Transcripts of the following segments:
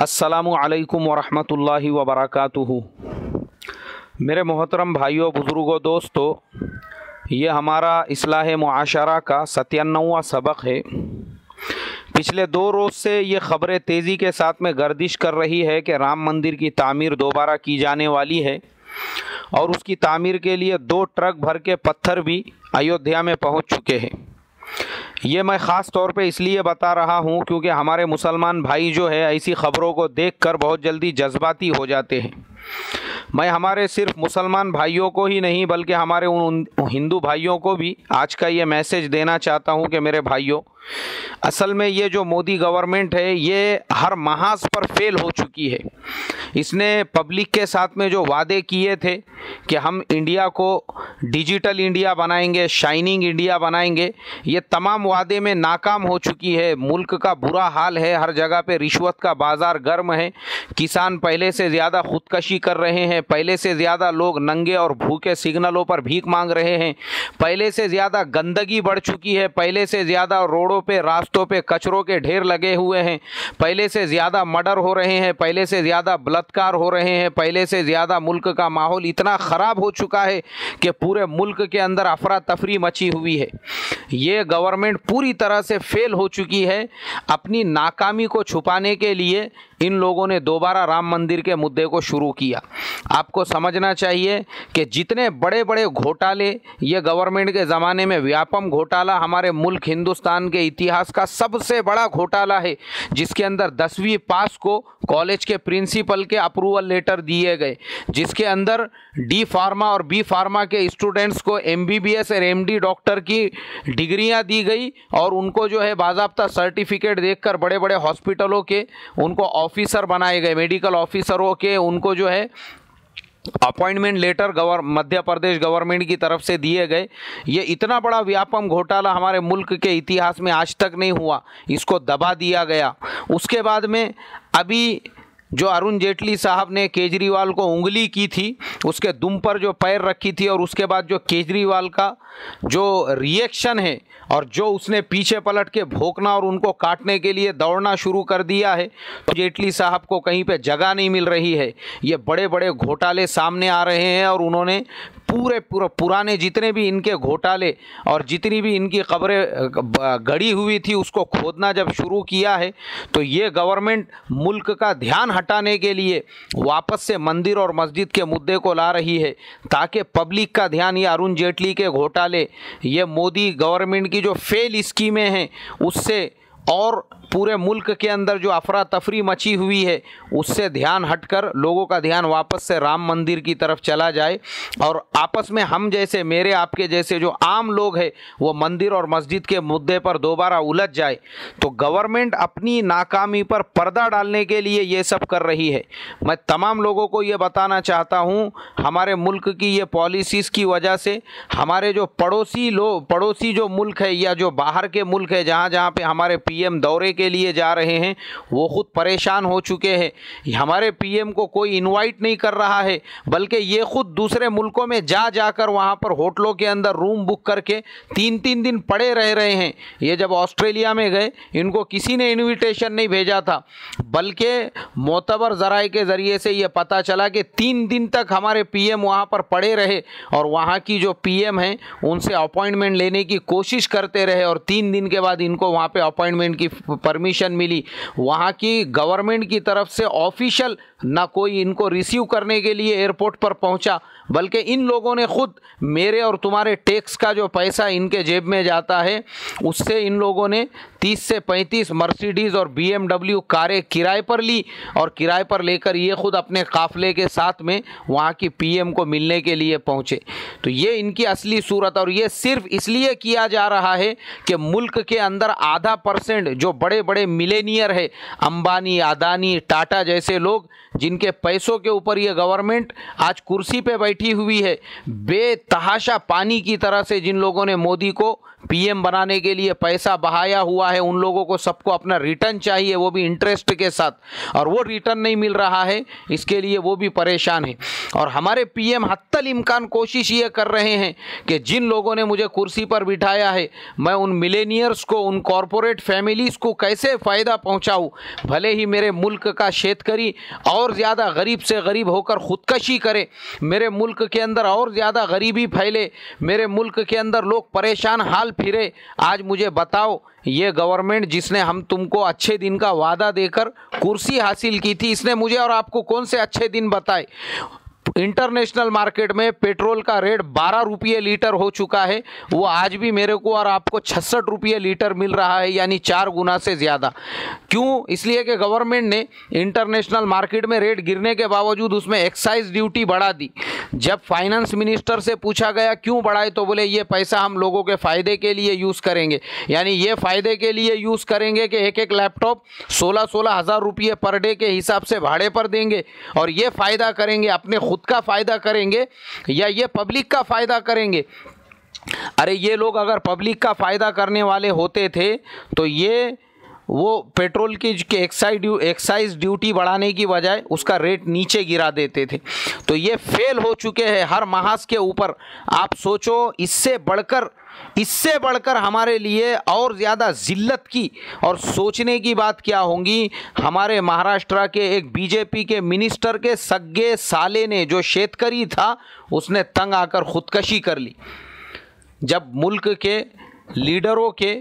अस्सलामु अलैकुम वरहमतुल्लाहि वबरकातुहू। मेरे मोहतरम भाइयों, बुज़ुर्गों, दोस्तों, ये हमारा इस्लाह मुआशरा का 97वां सबक है। पिछले 2 रोज़ से ये ख़बरें तेज़ी के साथ में गर्दिश कर रही है कि राम मंदिर की तामीर दोबारा की जाने वाली है और उसकी तामीर के लिए 2 ट्रक भर के पत्थर भी अयोध्या में पहुंच चुके हैं। ये मैं ख़ास तौर पे इसलिए बता रहा हूँ क्योंकि हमारे मुसलमान भाई जो है ऐसी ख़बरों को देखकर बहुत जल्दी जज्बाती हो जाते हैं। मैं हमारे सिर्फ मुसलमान भाइयों को ही नहीं बल्कि हमारे उन हिंदू भाइयों को भी आज का ये मैसेज देना चाहता हूँ कि मेरे भाइयों, असल में ये जो मोदी गवर्नमेंट है ये हर महाज पर फेल हो चुकी है। इसने पब्लिक के साथ में जो वादे किए थे कि हम इंडिया को डिजिटल इंडिया बनाएंगे, शाइनिंग इंडिया बनाएंगे, ये तमाम वादे में नाकाम हो चुकी है। मुल्क का बुरा हाल है, हर जगह पे रिश्वत का बाज़ार गर्म है। किसान पहले से ज़्यादा खुदकशी कर रहे हैं, पहले से ज़्यादा लोग नंगे और भूखे सिग्नलों पर भीख मांग रहे हैं, पहले से ज़्यादा गंदगी बढ़ चुकी है, पहले से ज़्यादा रोडों पे रास्तों पे कचरों के ढेर लगे हुए हैं, पहले से ज़्यादा मर्डर हो रहे हैं, पहले से ज़्यादा बलात्कार हो रहे हैं, पहले से ज़्यादा मुल्क का माहौल इतना ख़राब हो चुका है कि पूरे मुल्क के अंदर अफरा तफरी मची हुई है। ये गवर्नमेंट पूरी तरह से फेल हो चुकी है। अपनी नाकामी को छुपाने के लिए इन लोगों ने दोबारा राम मंदिर के मुद्दे को शुरू किया। आपको समझना चाहिए कि जितने बड़े बड़े घोटाले ये गवर्नमेंट के ज़माने में, व्यापम घोटाला हमारे मुल्क हिंदुस्तान के इतिहास का सबसे बड़ा घोटाला है, जिसके अंदर 10वीं पास को कॉलेज के प्रिंसिपल के अप्रूवल लेटर दिए गए, जिसके अंदर डी फार्मा और बी फार्मा के स्टूडेंट्स को MBBS और MD डॉक्टर की डिग्रियां दी गई और उनको जो है बाज़ाब्ता सर्टिफिकेट देखकर बड़े बड़े हॉस्पिटलों के उनको ऑफिसर बनाए गए, मेडिकल ऑफिसरों के उनको जो है appointment letter Madhya Pradesh government की तरफ से दिए गए। ये इतना बड़ा व्यापम घोटाला हमारे मुल्क के इतिहास में आज तक नहीं हुआ, इसको दबा दिया गया। उसके बाद में अभी जो अरुण जेटली साहब ने केजरीवाल को उंगली की थी, उसके दुम पर जो पैर रखी थी और उसके बाद जो केजरीवाल का जो रिएक्शन है और जो उसने पीछे पलट के भौंकना और उनको काटने के लिए दौड़ना शुरू कर दिया है, तो जेटली साहब को कहीं पे जगह नहीं मिल रही है। ये बड़े बड़े घोटाले सामने आ रहे हैं और उन्होंने पुराने जितने भी इनके घोटाले और जितनी भी इनकी खबरें गड़ी हुई थी उसको खोदना जब शुरू किया है, तो ये गवर्नमेंट मुल्क का ध्यान हटाने के लिए वापस से मंदिर और मस्जिद के मुद्दे को ला रही है, ताकि पब्लिक का ध्यान ये अरुण जेटली के घोटाले, ये मोदी गवर्नमेंट की जो फेल स्कीमें हैं उससे और पूरे मुल्क के अंदर जो अफरा तफरी मची हुई है उससे ध्यान हटकर लोगों का ध्यान वापस से राम मंदिर की तरफ चला जाए और आपस में हम जैसे, मेरे आपके जैसे जो आम लोग हैं वो मंदिर और मस्जिद के मुद्दे पर दोबारा उलझ जाए। तो गवर्नमेंट अपनी नाकामी पर पर्दा डालने के लिए ये सब कर रही है। मैं तमाम लोगों को ये बताना चाहता हूँ, हमारे मुल्क की ये पॉलिसीज़ की वजह से हमारे जो पड़ोसी जो मुल्क है या जो बाहर के मुल्क है जहाँ जहाँ पे हमारे PM दौरे के लिए जा रहे हैं वो खुद परेशान हो चुके हैं। हमारे PM को कोई इनवाइट नहीं कर रहा है, बल्कि ये खुद दूसरे मुल्कों में जाकर वहाँ पर होटलों के अंदर रूम बुक करके 3-3 दिन पड़े रह रहे हैं। ये जब ऑस्ट्रेलिया में गए इनको किसी ने इनविटेशन नहीं भेजा था, बल्कि मोतबर ज़राए के ज़रिए से ये पता चला कि 3 दिन तक हमारे PM वहाँ पर पड़े रहे और वहाँ की जो PM हैं उनसे अपॉइंटमेंट लेने की कोशिश करते रहे और 3 दिन के बाद इनको वहाँ पे अपॉइंटमेंट की परमिशन मिली। वहाँ की गवर्नमेंट की तरफ से ऑफिशियल ना कोई इनको रिसीव करने के लिए एयरपोर्ट पर पहुँचा, बल्कि इन लोगों ने खुद मेरे और तुम्हारे टैक्स का जो पैसा इनके जेब में जाता है उससे इन लोगों ने 30 से 35 मर्सिडीज़ और BMW कारें किराए पर ली और किराए पर लेकर ये खुद अपने काफ़िले के साथ में वहाँ की PM को मिलने के लिए पहुँचे। तो ये इनकी असली सूरत, और ये सिर्फ इसलिए किया जा रहा है कि मुल्क के अंदर आधा % जो बड़े बड़े मिलेनियर है, अंबानी, अदानी, टाटा जैसे लोग, जिनके पैसों के ऊपर ये गवर्नमेंट आज कुर्सी पे बैठी हुई है, बेतहाशा पानी की तरह से जिन लोगों ने मोदी को पीएम बनाने के लिए पैसा बहाया हुआ है, उन लोगों को सबको अपना रिटर्न चाहिए, वो भी इंटरेस्ट के साथ, और वो रिटर्न नहीं मिल रहा है, इसके लिए वो भी परेशान है। और हमारे पीएम हत्तल इम्कान कोशिश ये कर रहे हैं कि जिन लोगों ने मुझे कुर्सी पर बिठाया है, मैं उन मिलेनियर्स को, उन कॉरपोरेट फैमिलीज़ को कैसे फ़ायदा पहुंचाऊं। भले ही मेरे मुल्क का शेतकरी और ज़्यादा गरीब से गरीब होकर ख़ुदकशी करे, मेरे मुल्क के अंदर और ज़्यादा गरीबी फैले, मेरे मुल्क के अंदर लोग परेशान हाल फिरे। आज मुझे बताओ, ये गवर्नमेंट जिसने हम तुमको अच्छे दिन का वादा देकर कुर्सी हासिल की थी, इसने मुझे और आपको कौन से अच्छे दिन बताए? इंटरनेशनल मार्केट में पेट्रोल का रेट 12 रुपये लीटर हो चुका है, वो आज भी मेरे को और आपको 66 रुपये लीटर मिल रहा है, यानी 4 गुना से ज़्यादा। क्यों? इसलिए कि गवर्नमेंट ने इंटरनेशनल मार्केट में रेट गिरने के बावजूद उसमें एक्साइज ड्यूटी बढ़ा दी। जब फाइनेंस मिनिस्टर से पूछा गया क्यों बढ़ाए, तो बोले ये पैसा हम लोगों के फ़ायदे के लिए यूज़ करेंगे, यानी ये फ़ायदे के लिए यूज़ करेंगे कि एक एक लैपटॉप 16-16 हज़ार रुपये पर डे के हिसाब से भाड़े पर देंगे, और ये फ़ायदा करेंगे, अपने खुद का फ़ायदा करेंगे या ये पब्लिक का फ़ायदा करेंगे? अरे ये लोग अगर पब्लिक का फ़ायदा करने वाले होते थे तो ये वो पेट्रोल की एक्साइज ड्यूटी बढ़ाने की बजाय उसका रेट नीचे गिरा देते थे। तो ये फेल हो चुके हैं हर महाज के ऊपर। आप सोचो, इससे बढ़कर हमारे लिए और ज़्यादा ज़िल्लत की और सोचने की बात क्या होंगी। हमारे महाराष्ट्र के एक बीजेपी के मिनिस्टर के सगे साले ने, जो शेतकरी था, उसने तंग आकर ख़ुदकशी कर ली। जब मुल्क के लीडरों के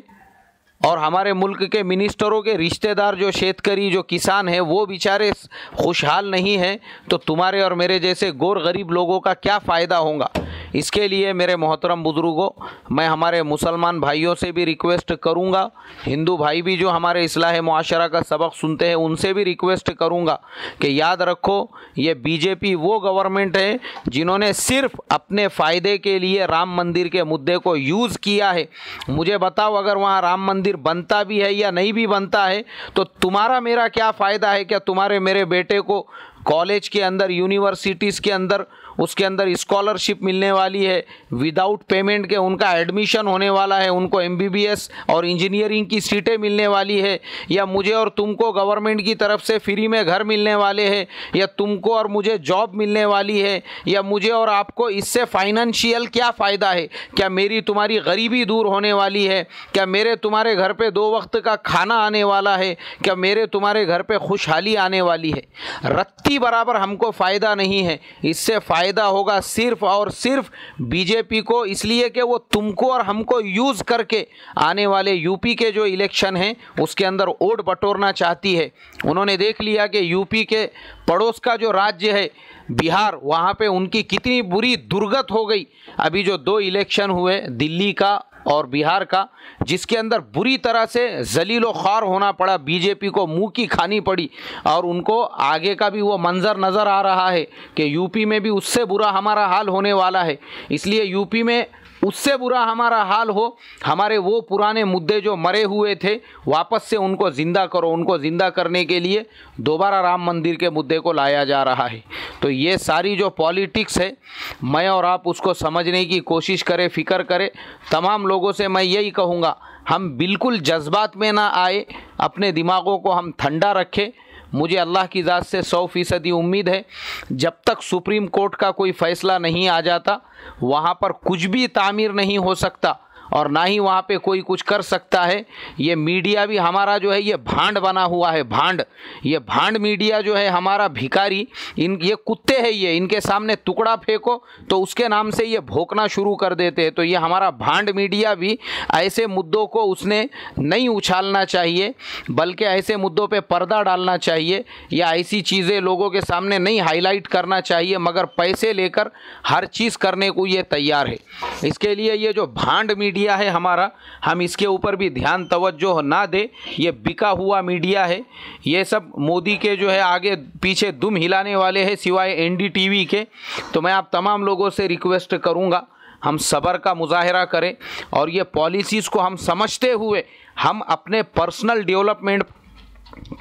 और हमारे मुल्क के मिनिस्टरों के रिश्तेदार जो शेतकरी, जो किसान हैं, वो बेचारे खुशहाल नहीं हैं, तो तुम्हारे और मेरे जैसे गोर गरीब लोगों का क्या फ़ायदा होगा। इसके लिए मेरे मोहतरम बुज़ुर्गों, मैं हमारे मुसलमान भाइयों से भी रिक्वेस्ट करूंगा, हिंदू भाई भी जो हमारे इस्लाह मुआशरा का सबक सुनते हैं उनसे भी रिक्वेस्ट करूंगा कि याद रखो, ये बीजेपी वो गवर्नमेंट है जिन्होंने सिर्फ अपने फ़ायदे के लिए राम मंदिर के मुद्दे को यूज़ किया है। मुझे बताओ, अगर वहाँ राम मंदिर बनता भी है या नहीं भी बनता है तो तुम्हारा मेरा क्या फ़ायदा है? क्या तुम्हारे मेरे बेटे को कॉलेज के अंदर, यूनिवर्सिटीज़ के अंदर, उसके अंदर स्कॉलरशिप मिलने वाली है, विदाउट पेमेंट के उनका एडमिशन होने वाला है, उनको MBBS और इंजीनियरिंग की सीटें मिलने वाली है, या मुझे और तुमको गवर्नमेंट की तरफ से फ्री में घर मिलने वाले हैं, या तुमको और मुझे जॉब मिलने वाली है, या मुझे और आपको इससे फाइनेंशियल क्या फ़ायदा है? क्या मेरी तुम्हारी गरीबी दूर होने वाली है? क्या मेरे तुम्हारे घर पे 2 वक्त का खाना आने वाला है? क्या मेरे तुम्हारे घर पे खुशहाली आने वाली है? रत्ती बराबर हमको फ़ायदा नहीं है। इससे फ़ायदा होगा सिर्फ और सिर्फ बीजेपी को, इसलिए कि वो तुमको और हमको यूज़ करके आने वाले यूपी के जो इलेक्शन हैं उसके अंदर वोट बटोरना चाहती है। उन्होंने देख लिया कि यूपी के पड़ोस का जो राज्य है बिहार, वहाँ पे उनकी कितनी बुरी दुर्गत हो गई। अभी जो 2 इलेक्शन हुए, दिल्ली का और बिहार का, जिसके अंदर बुरी तरह से जलीलो ख्वार होना पड़ा, बीजेपी को मुंह की खानी पड़ी, और उनको आगे का भी वो मंजर नज़र आ रहा है कि यूपी में भी उससे बुरा हमारा हाल होने वाला है। इसलिए यूपी में उससे बुरा हमारा हाल हो, हमारे वो पुराने मुद्दे जो मरे हुए थे वापस से उनको ज़िंदा करो। उनको ज़िंदा करने के लिए दोबारा राम मंदिर के मुद्दे को लाया जा रहा है। तो ये सारी जो पॉलिटिक्स है, मैं और आप उसको समझने की कोशिश करें, फ़िक्र करें। तमाम लोगों से मैं यही कहूँगा, हम बिल्कुल जज्बात में ना आए, अपने दिमागों को हम ठंडा रखें। मुझे अल्लाह की ज़ात से 100% उम्मीद है, जब तक सुप्रीम कोर्ट का कोई फ़ैसला नहीं आ जाता वहाँ पर कुछ भी तामीर नहीं हो सकता, और ना ही वहाँ पे कोई कुछ कर सकता है। ये मीडिया भी हमारा जो है ये भांड बना हुआ है, भांड। ये भांड मीडिया जो है हमारा भिखारी, ये कुत्ते हैं, ये इनके सामने टुकड़ा फेंको तो उसके नाम से ये भौंकना शुरू कर देते हैं। तो ये हमारा भांड मीडिया भी ऐसे मुद्दों को उसने नहीं उछालना चाहिए, बल्कि ऐसे मुद्दों पे पर्दा डालना चाहिए, या ऐसी चीज़ें लोगों के सामने नहीं हाईलाइट करना चाहिए, मगर पैसे लेकर हर चीज़ करने को ये तैयार है। इसके लिए ये जो भांड मीडिया है हमारा, हम इसके ऊपर भी ध्यान तवज्जो ना दे। ये बिका हुआ मीडिया है, ये सब मोदी के जो है आगे पीछे दुम हिलाने वाले हैं सिवाय NDTV के। तो मैं आप तमाम लोगों से रिक्वेस्ट करूंगा, हम सब्र का मुजाहरा करें और ये पॉलिसीज़ को हम समझते हुए हम अपने पर्सनल डेवलपमेंट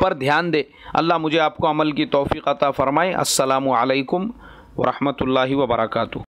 पर ध्यान दें। अल्लाह मुझे आपको अमल की तौफीक अता फ़रमाए। अस्सलामु अलैकुम व रहमतुल्लाहि व बरकातुहू।